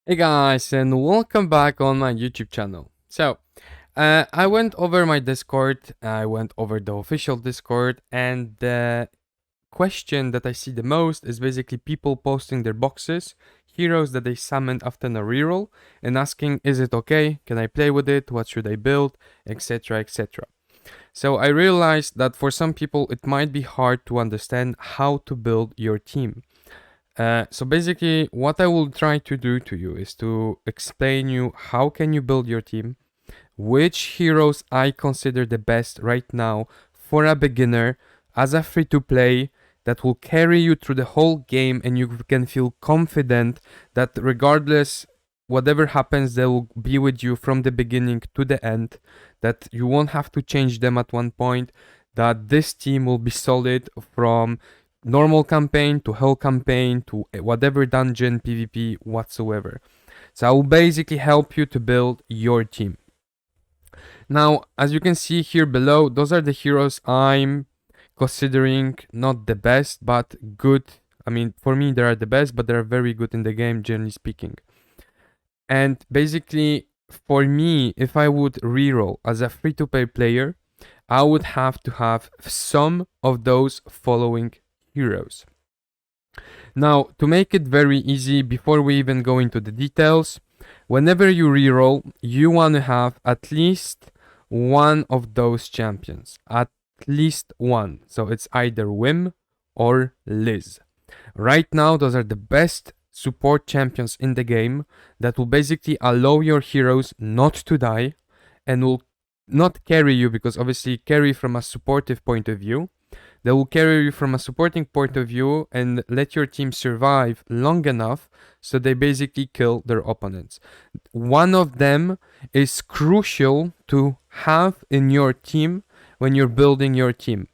Hey guys, and welcome back on my YouTube channel. I went over my Discord, I went over the official Discord, and the question that I see the most is basically people posting their boxes, heroes that they summoned after a reroll, and asking, is it okay? Can I play with it? What should I build? Etc. etc. So I realized that for some people it might be hard to understand how to build your team. So basically, what I will try to do to you is to explain you how can you build your team, which heroes I consider the best right now for a beginner as a free to play that will carry you through the whole game and you can feel confident that regardless whatever happens they will be with you from the beginning to the end, that you won't have to change them at one point, that this team will be solid from normal campaign to hell campaign to whatever dungeon PvP whatsoever. So I will basically help you to build your team. Now, as you can see here below, those are the heroes I'm considering not the best, but good. I mean, for me, they are the best, but they're very good in the game, generally speaking. And basically, for me, if I would reroll as a free-to-play player, I would have to have some of those following heroes. Now, to make it very easy, before we even go into the details, whenever you reroll, you want to have at least one of those champions. At least one. So it's either Wim or Liz. Right now, those are the best support champions in the game that will basically allow your heroes not to die and will not carry you, because obviously carry from a supportive point of view. They will carry you from a supporting point of view and let your team survive long enough so they basically kill their opponents. One of them is crucial to have in your team when you're building your team.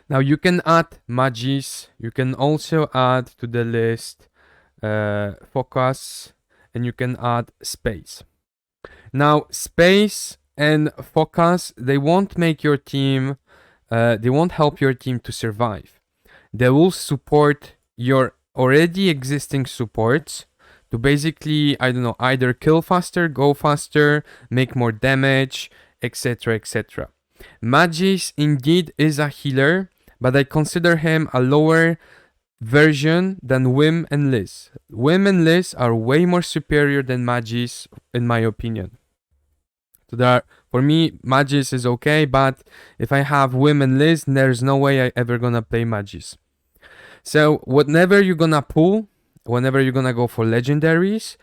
Now you can add Magis, you can also add to the list Focus, and you can add Space. Now Space and Focus, they won't make your team they won't help your team to survive. They will support your already existing supports to basically, I don't know, either kill faster, go faster, make more damage, etc. etc. Magis indeed is a healer, but I consider him a lower version than Wim and Liz. Wim and Liz are way more superior than Magis, in my opinion. So there are, for me, Magis is okay, but if I have Wim and Liz, there's no way I ever gonna play Magis. So whenever you're gonna pull, whenever you're gonna go for legendaries,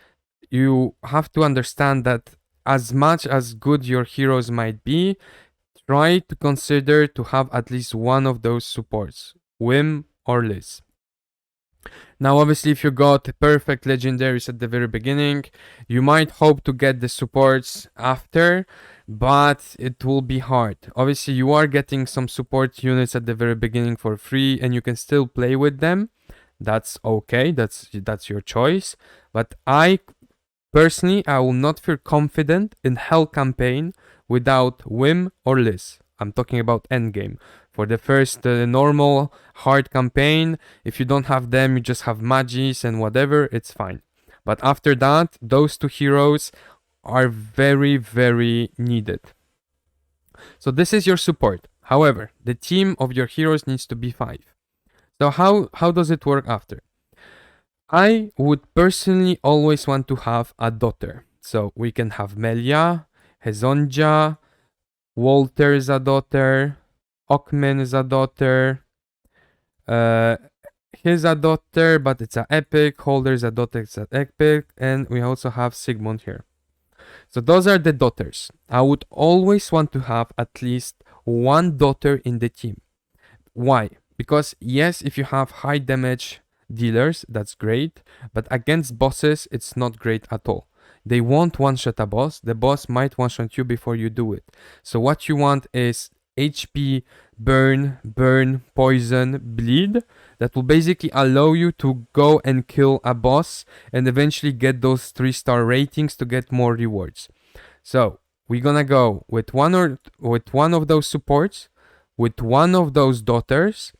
you have to understand that as much as good your heroes might be, try to consider to have at least one of those supports, Wim or Liz. Now, obviously, if you got perfect legendaries at the very beginning, you might hope to get the supports after, but it will be hard. Obviously, you are getting some support units at the very beginning for free, and you can still play with them. That's okay. That's your choice. But I personally, I will not feel confident in Hell campaign without Wim or Liz. I'm talking about endgame. For the first normal hard campaign, if you don't have them, you just have Magis and whatever, it's fine. But after that, those two heroes are very, very needed. So this is your support. However, the team of your heroes needs to be 5. So how does it work after? I would personally always want to have a daughter. So we can have Melia, Hezonja, Walter is a daughter, Ockman is a daughter, he's a daughter, but it's an epic, Holder is a daughter, it's an epic, and we also have Sigmund here. So those are the daughters. I would always want to have at least one daughter in the team. Why? Because yes, if you have high damage dealers, that's great, but against bosses, it's not great at all. They won't one-shot a boss. The boss might one-shot you before you do it. So what you want is HP, burn, poison, bleed, that will basically allow you to go and kill a boss and eventually get those 3-star ratings to get more rewards. So we're gonna go with one of those supports, with one of those daughters,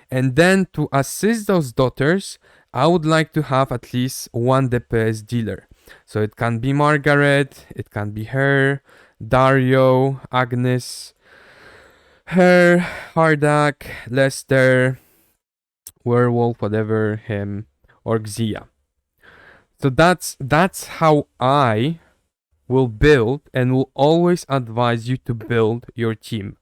and then to assist those daughters, I would like to have at least one DPS dealer. So it can be Margaret, it can be her, Dario, Agnes, her, Hardak, Lester, Werewolf, whatever, him, or Xia. So that's how I will build and will always advise you to build your team.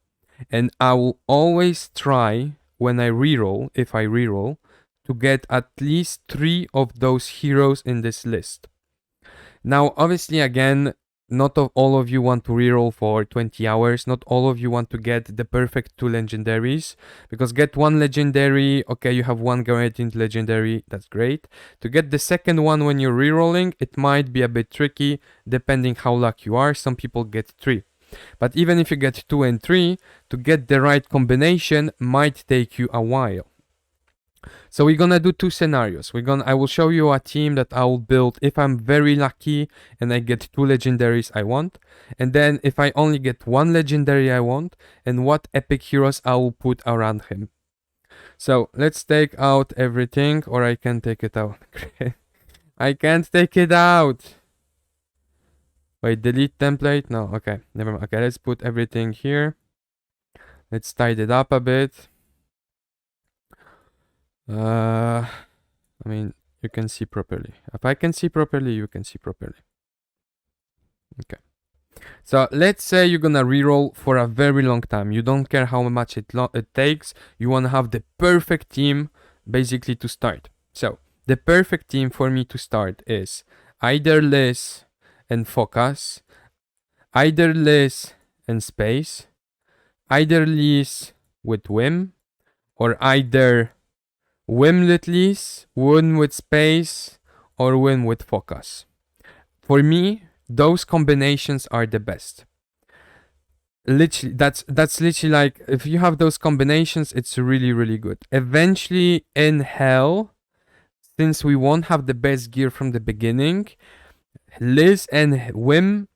And I will always try when I reroll, if I reroll, to get at least 3 of those heroes in this list. Now, obviously, again, not all of you want to reroll for 20 hours. Not all of you want to get the perfect 2 legendaries. Because get 1 legendary, okay, you have 1 guaranteed legendary, that's great. To get the second one when you're rerolling, it might be a bit tricky, depending how lucky you are. Some people get 3. But even if you get 2 and 3, to get the right combination might take you a while. So we're gonna do 2 scenarios. I will show you a team that I will build if I'm very lucky and I get 2 legendaries I want. And then if I only get 1 legendary I want, and what epic heroes I will put around him. So let's take out everything, or I can take it out. I can't take it out. Wait, delete template? No, okay, never mind. Okay, let's put everything here. Let's tidy it up a bit. I mean, you can see properly. If I can see properly, you can see properly. Okay. So let's say you're gonna reroll for a very long time. You don't care how much it takes. You wanna have the perfect team basically to start. So the perfect team for me to start is either Liz and Focus, either Liz and Space, either Liz with Wim, or either Wim Liz, Wim with Space, or Wim with Focus. For me, those combinations are the best. Literally, that's literally like, if you have those combinations, it's really, really good. Eventually, in Hell, since we won't have the best gear from the beginning, Liz and Wim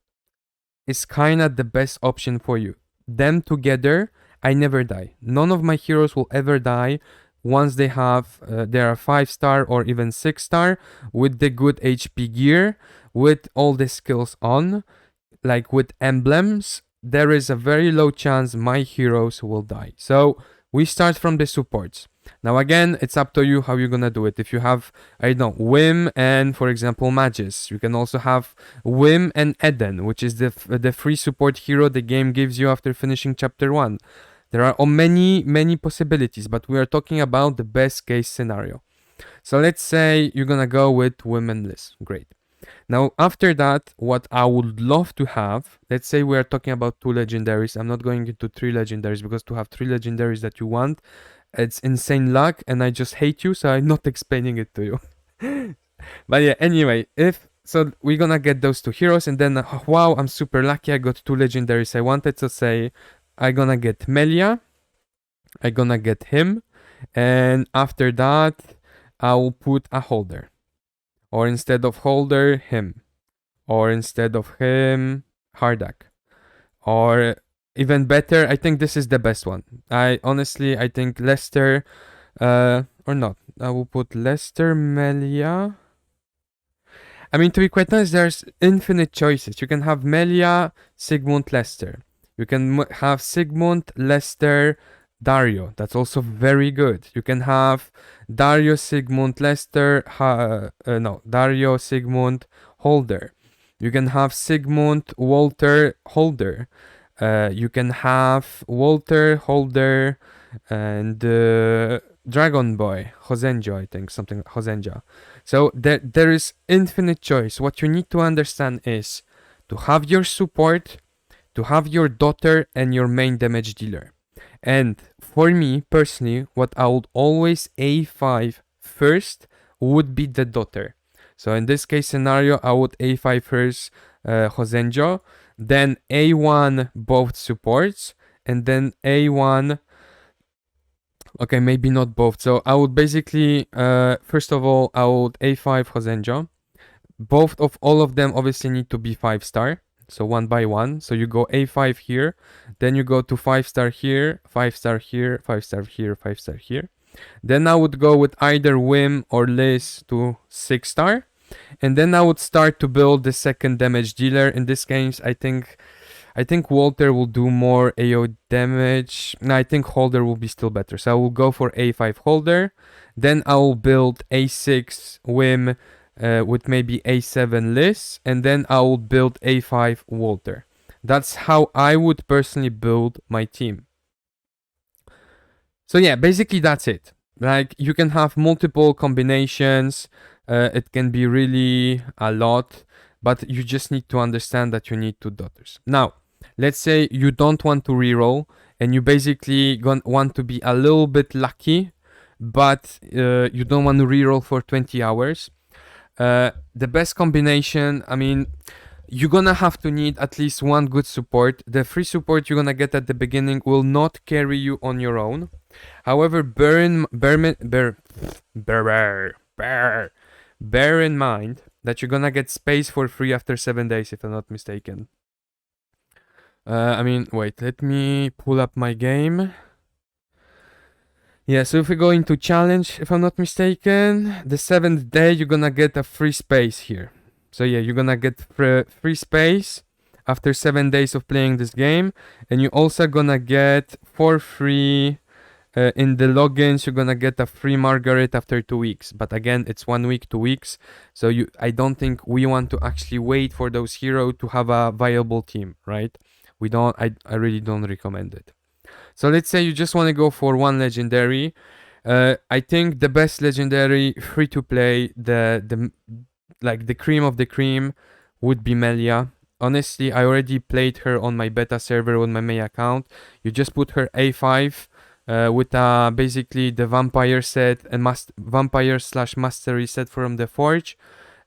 is kinda the best option for you. Them together, I never die. None of my heroes will ever die once they have they are 5-star or even 6-star with the good HP gear, with all the skills on, like with emblems. There is a very low chance my heroes will die. So we start from the supports. Now again, it's up to you how you're gonna do it. If you have, I don't know, Wim and, for example, Magis, you can also have Wim and Eden, which is the free support hero the game gives you after finishing chapter 1. There are many possibilities, but we are talking about the best case scenario. So let's say you're gonna go with Wim and Liz. Great. Now, after that, what I would love to have, let's say we are talking about 2 legendaries. I'm not going into 3 legendaries, because to have 3 legendaries that you want, it's insane luck, and I just hate you, so I'm not explaining it to you. But yeah, anyway, so we're gonna get those 2 heroes, and then, wow, I'm super lucky, I got 2 legendaries I wanted. To say I'm gonna get Melia, I'm gonna get him, and after that, I will put a holder. Or instead of holder, him. Or instead of him, Hardak. Or even better, I think this is the best one. I think Lester, or not. I will put Lester, Melia. I mean, to be quite honest, there's infinite choices. You can have Melia, Sigmund, Lester. You can have Sigmund, Lester, Dario. That's also very good. You can have Dario, Sigmund, Lester, Dario, Sigmund, Holder. You can have Sigmund, Walter, Holder. You can have Walter, Holder, and Dragon Boy, Hozenjo, I think, something, Hozenja. So there is infinite choice. What you need to understand is to have your support, to have your daughter, and your main damage dealer. And for me, personally, what I would always A5 first would be the daughter. So in this case scenario, I would A5 first Hozenjo, then A1 both supports, and then A1... Okay, maybe not both. So I would basically, first of all, I would A5 Hozenjo. Both of all of them obviously need to be 5-star. So 1 by 1. So you go A5 here, then you go to 5-star here, 5-star here, 5-star here, 5-star here. Then I would go with either Wim or Liz to 6-star. And then I would start to build the second damage dealer. In this case, I think Walter will do more AO damage. No, I think Holder will be still better. So I will go for A5 Holder. Then I will build A6 Wim with maybe A7 Liz. And then I will build A5 Walter. That's how I would personally build my team. So yeah, basically that's it. Like, you can have multiple combinations. It can be really a lot, but you just need to understand that you need 2 daughters. Now, let's say you don't want to reroll and you basically want to be a little bit lucky, but you don't want to reroll for 20 hours. The best combination, I mean, you're gonna have to need at least one good support. The free support you're gonna get at the beginning will not carry you on your own. However, bear in mind that you're gonna get space for free after 7 days, if I'm not mistaken. Wait, let me pull up my game. Yeah, so if we go into challenge, if I'm not mistaken, the 7th day you're gonna get a free space here. So yeah, you're gonna get free space after 7 days of playing this game, and you're also gonna get for free in the logins. You're gonna get a free Margaret after 2 weeks, but again, it's 1 week, 2 weeks. So I don't think we want to actually wait for those heroes to have a viable team, right? We don't. I really don't recommend it. So let's say you just want to go for one legendary. I think the best legendary free to play, the cream of the cream, would be Melia. Honestly, I already played her on my beta server on my main account. You just put her A5 with basically the vampire set and vampire/mastery set from the forge.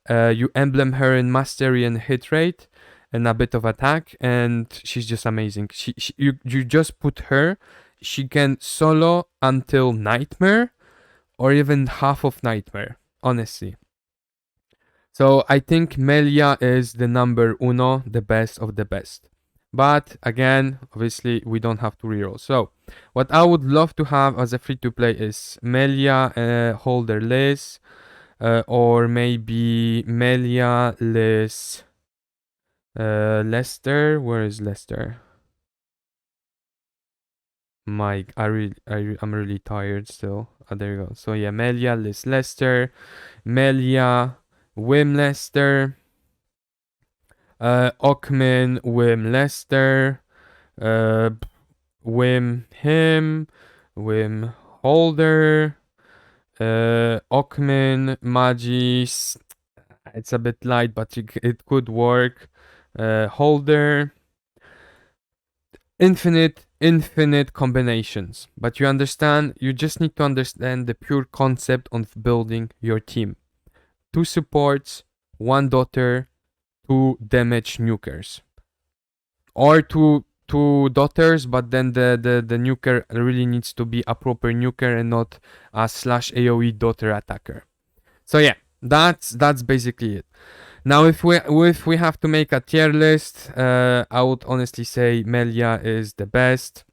You emblem her in mastery and hit rate and a bit of attack, and she's just amazing. You just put her. She can solo until Nightmare or even half of Nightmare, honestly. So I think Melia is the number uno, the best of the best. But again, obviously, we don't have to reroll. So what I would love to have as a free-to-play is Melia, Holder, Liz, or maybe Melia, Liz, Lester. Where is Lester? Mike, I'm really tired still. Oh, there you go. So yeah, Melia, Liz, Lester, Melia, Wim, Lester, Ockman, Wim, Lester, Wim, him, Wim, Holder, Ockman, Magis. It's a bit light, but it could work. Holder. Infinite combinations. But you just need to understand the pure concept of building your team. 2 supports, 1 daughter, 2 damage nukers. Or two daughters, but then the nuker really needs to be a proper nuker and not a /AoE daughter attacker. So yeah, that's basically it. Now, if we have to make a tier list, I would honestly say Melia is the best.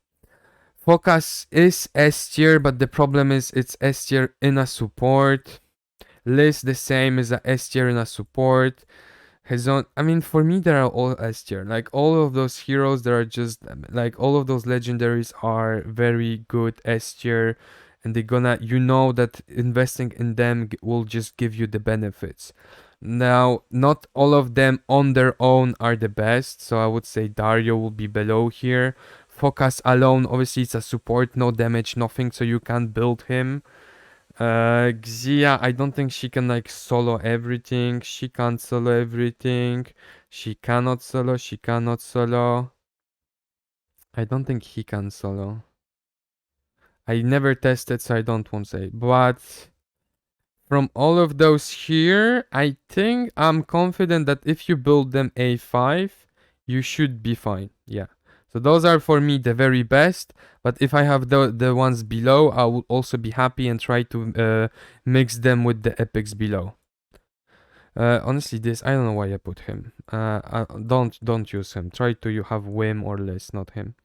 Focus is S tier, but the problem is it's S tier in a support. Liz the same is a S tier in a support. His own. I mean, for me, they are all S tier. Like, all of those heroes, they are just like, all of those legendaries are very good S tier, and they're gonna, that investing in them will just give you the benefits. Now, not all of them on their own are the best, so I would say Dario will be below here. Focus alone, obviously it's a support, no damage, nothing, so you can't build him. Xia, I don't think she can like solo everything. She can't solo everything. She cannot solo. I don't think he can solo. I never tested, so I don't want to say. But from all of those here, I think I'm confident that if you build them A5, you should be fine. Yeah. So those are for me the very best. But if I have the ones below, I will also be happy and try to mix them with the epics below. Honestly, I don't know why I put him. Don't use him. Try to have Wim or Liz, not him.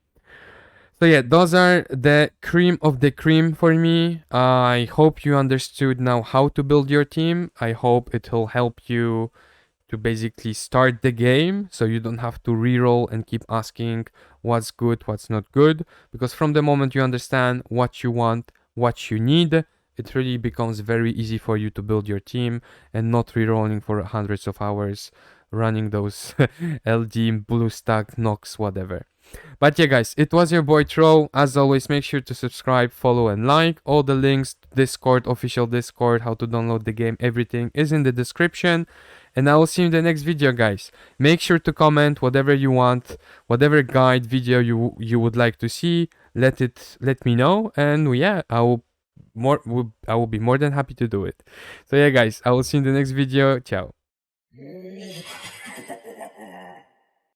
So yeah, those are the cream of the cream for me. I hope you understood now how to build your team. I hope it will help you to basically start the game so you don't have to reroll and keep asking what's good, what's not good. Because from the moment you understand what you want, what you need, it really becomes very easy for you to build your team and not rerolling for hundreds of hours running those LD, blue stack, Nox, whatever. But yeah, guys, it was your boy Tro. As always, make sure to subscribe, follow, and like. All the links, Discord, official Discord, how to download the game, everything is in the description. And I will see you in the next video, guys. Make sure to comment whatever you want, whatever guide video you would like to see. Let me know, and yeah, I will be more than happy to do it. So yeah, guys, I will see you in the next video. Ciao.